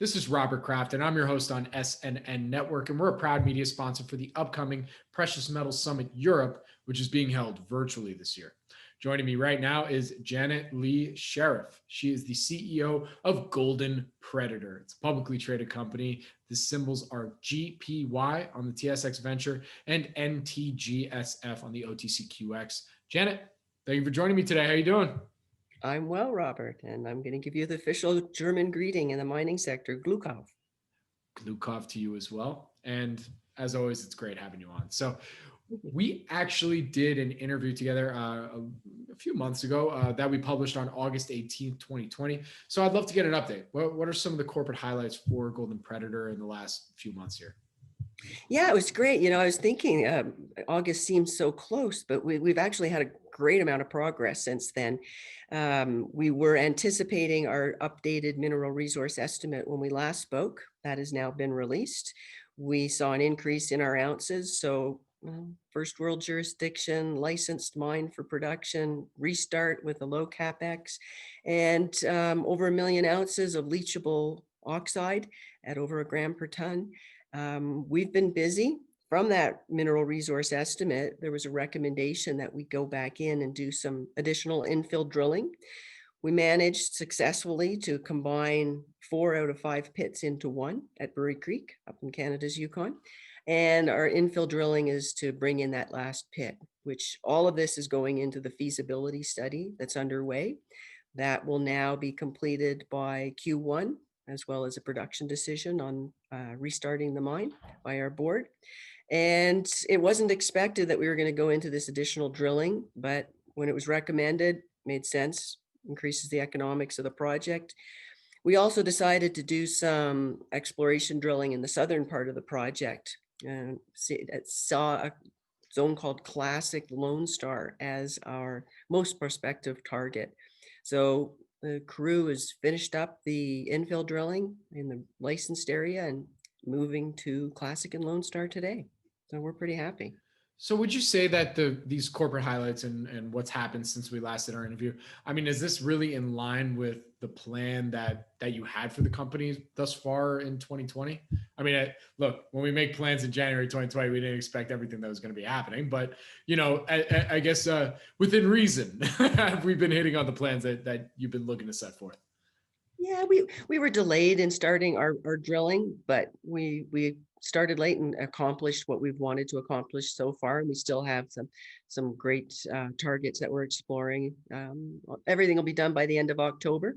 This is Robert Kraft, and I'm your host on SNN Network, and we're a proud media sponsor for the upcoming Precious Metals Summit Europe, which is being held virtually this year. Joining me right now is Janet Lee Sheriff. She is the CEO of Golden Predator. It's a publicly traded company. The symbols are GPY on the TSX Venture and NTGSF on the OTCQX. Janet, thank you for joining me today. How are you doing? I'm well, Robert, and I'm going to give you the official German greeting in the mining sector, Glückauf. Glukov to you as well. And as always, it's great having you on. So we actually did an interview together a few months ago that we published on August 18th, 2020. So I'd love to get an update. What are some of the corporate highlights for Golden Predator in the last few months here? Yeah, it was great. I was thinking August seems so close, but we've actually had a great amount of progress since then. We were anticipating our updated mineral resource estimate when we last spoke. That has now been released. We saw an increase in our ounces. So first world jurisdiction, licensed mine for production, restart with a low CapEx, and over 1 million ounces of leachable oxide at over 1 gram per ton. We've been busy. From that mineral resource estimate, there was a recommendation that we go back in and do some additional infill drilling. We managed successfully to combine 4 out of 5 pits into one at Brewery Creek up in Canada's Yukon. And our infill drilling is to bring in that last pit, which all of this is going into the feasibility study that's underway. That will now be completed by Q1, as well as a production decision on restarting the mine by our board. And it wasn't expected that we were going to go into this additional drilling, but when it was recommended, made sense, increases the economics of the project. We also decided to do some exploration drilling in the southern part of the project. Saw a zone called Classic Lone Star as our most prospective target. So the crew has finished up the infill drilling in the licensed area and moving to Classic and Lone Star today. So we're pretty happy. So would you say that these corporate highlights and what's happened since we last did our interview, I mean, is this really in line with the plan that you had for the company thus far in 2020? I mean, look, when we make plans in January 2020, we didn't expect everything that was going to be happening, but I guess within reason, have we been hitting on the plans that you've been looking to set forth? Yeah, we were delayed in starting our drilling, but we started late and accomplished what we've wanted to accomplish so far. And we still have some great targets that we're exploring. Everything will be done by the end of October.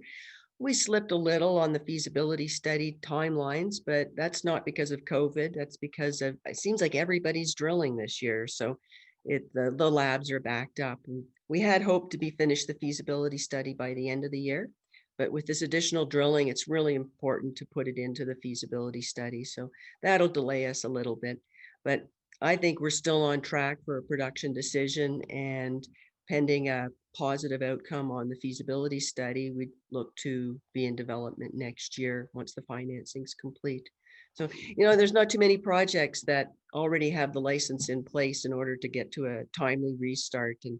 We slipped a little on the feasibility study timelines, but that's not because of COVID. That's because of, it seems like everybody's drilling this year. So the labs are backed up. And we had hoped to be finished the feasibility study by the end of the year. But with this additional drilling, it's really important to put it into the feasibility study. So that'll delay us a little bit. But I think we're still on track for a production decision, and pending a positive outcome on the feasibility study, we'd look to be in development next year once the financing's complete. So, there's not too many projects that already have the license in place in order to get to a timely restart and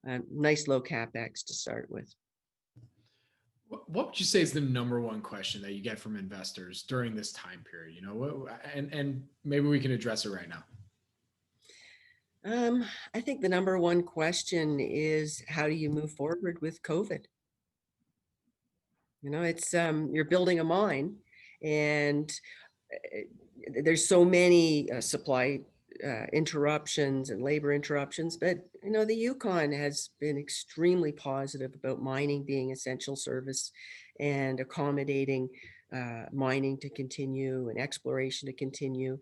a nice low CapEx to start with. What would you say is the number one question that you get from investors during this time period? And maybe we can address it right now. I think the number one question is, how do you move forward with COVID? It's you're building a mine, and there's so many supply interruptions and labor interruptions, but the Yukon has been extremely positive about mining being essential service and accommodating mining to continue and exploration to continue.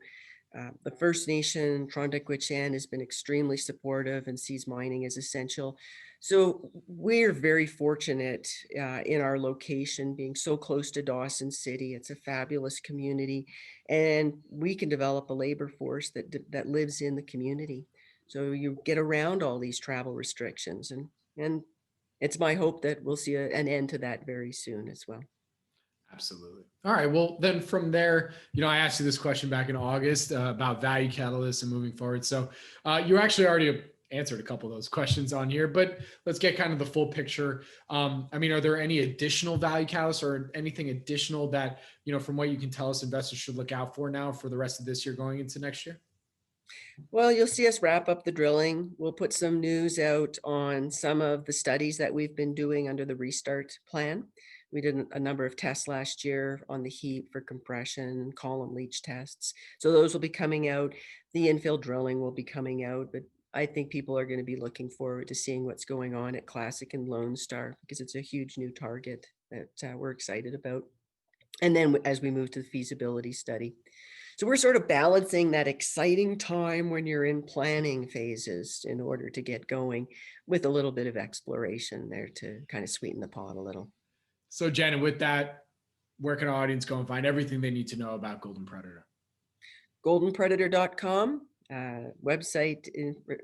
The First Nation, Trondikwachen, has been extremely supportive and sees mining as essential. So we're very fortunate in our location, being so close to Dawson City. It's a fabulous community, and we can develop a labor force that lives in the community. So you get around all these travel restrictions, and it's my hope that we'll see an end to that very soon as well. Absolutely. All right. Well, then from there, I asked you this question back in August about value catalysts and moving forward. So you're actually already answered a couple of those questions on here, but let's get kind of the full picture. I mean, are there any additional value catalysts or anything additional that, from what you can tell us, investors should look out for now for the rest of this year going into next year? Well, you'll see us wrap up the drilling. We'll put some news out on some of the studies that we've been doing under the restart plan. We did a number of tests last year on the heap for compression, column leach tests. So those will be coming out. The infill drilling will be coming out, but I think people are going to be looking forward to seeing what's going on at Classic and Lone Star because it's a huge new target that we're excited about. And then as we move to the feasibility study. So we're sort of balancing that exciting time when you're in planning phases in order to get going with a little bit of exploration there to kind of sweeten the pot a little. So Janet, with that, where can our audience go and find everything they need to know about Golden Predator? goldenpredator.com, website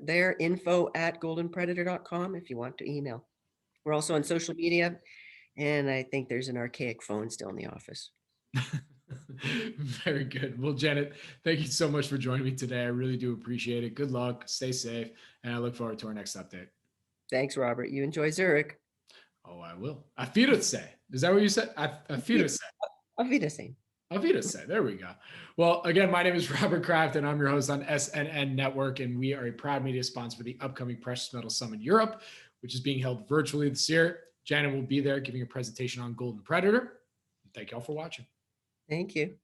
there, info@goldenpredator.com if you want to email. We're also on social media, and I think there's an archaic phone still in the office. Very good. Well, Janet, thank you so much for joining me today. I really do appreciate it. Good luck, stay safe, and I look forward to our next update. Thanks, Robert. You enjoy Zurich. Oh, I will. Auf Wiedersehen. Is that what you said? Auf Wiedersehen. Auf Wiedersehen. Auf Wiedersehen. There we go. Well, again, my name is Robert Kraft, and I'm your host on SNN Network, and we are a proud media sponsor for the upcoming Precious Metals Summit Europe, which is being held virtually this year. Janet will be there giving a presentation on Golden Predator. Thank you all for watching. Thank you.